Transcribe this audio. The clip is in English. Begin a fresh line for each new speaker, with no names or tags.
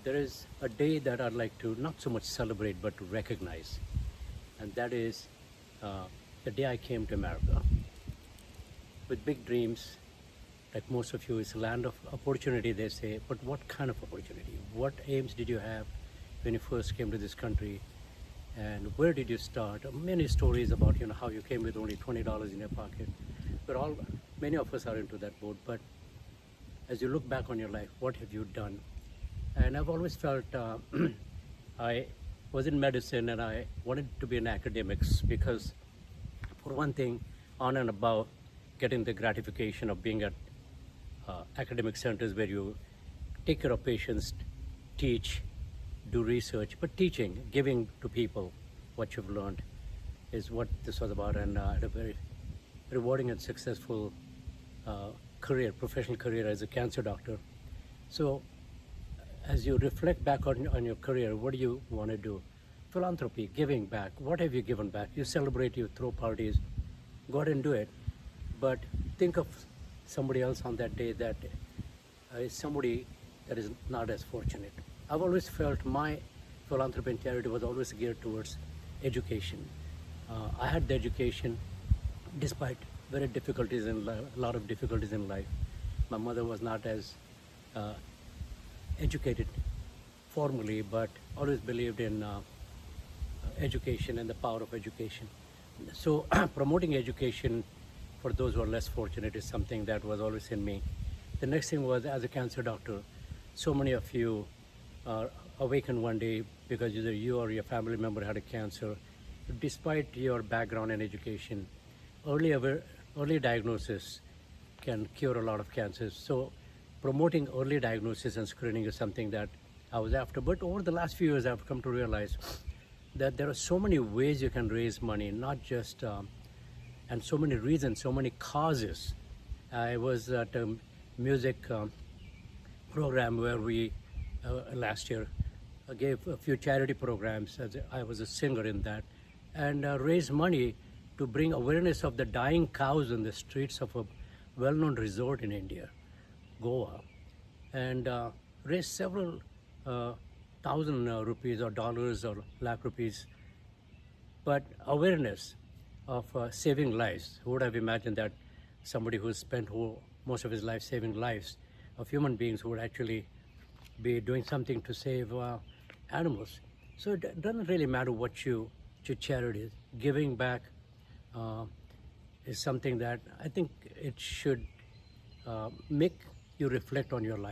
There is a day that I'd like to not so much celebrate but to recognize, and that is the day I came to America with big dreams. Like most of you, it's a land of opportunity, they say. But what kind of opportunity? What aims did you have when you first came to this country? And where did you start? Many stories about how you came with only $20 in your pocket. Many of us are into that boat. But as you look back on your life, what have you done? And I've always felt I was in medicine and I wanted to be in academics because, for one thing, on and above getting the gratification of being at academic centers where you take care of patients, teach, do research, but teaching, giving to people what you've learned is what this was about. And I had a very rewarding and successful professional career as a cancer doctor. So as you reflect back on your career, what do you want to do? Philanthropy, giving back. What have you given back? You celebrate, you throw parties, go ahead and do it. But think of somebody else on that day that is somebody that is not as fortunate. I've always felt my philanthropy and charity was always geared towards education. I had the education despite a lot of difficulties in life. My mother was not as educated formally, but always believed in education and the power of education. So promoting education for those who are less fortunate is something that was always in me. The next thing was, as a cancer doctor, so many of you are awakened one day because either you or your family member had a cancer. Despite your background and education, early diagnosis can cure a lot of cancers. So promoting early diagnosis and screening is something that I was after. But over the last few years, I've come to realize that there are so many ways you can raise money, not just, and so many reasons, so many causes. I was at a music program where we, last year, gave a few charity programs. I was a singer in that, and raised money to bring awareness of the dying cows in the streets of a well-known resort in India, Goa, and raised several thousand rupees or dollars or lakh rupees. But awareness of saving lives. Who would have imagined that somebody who spent most of his life saving lives of human beings would actually be doing something to save animals? So it doesn't really matter what your charity is. Giving back is something that I think it should make you reflect on your life.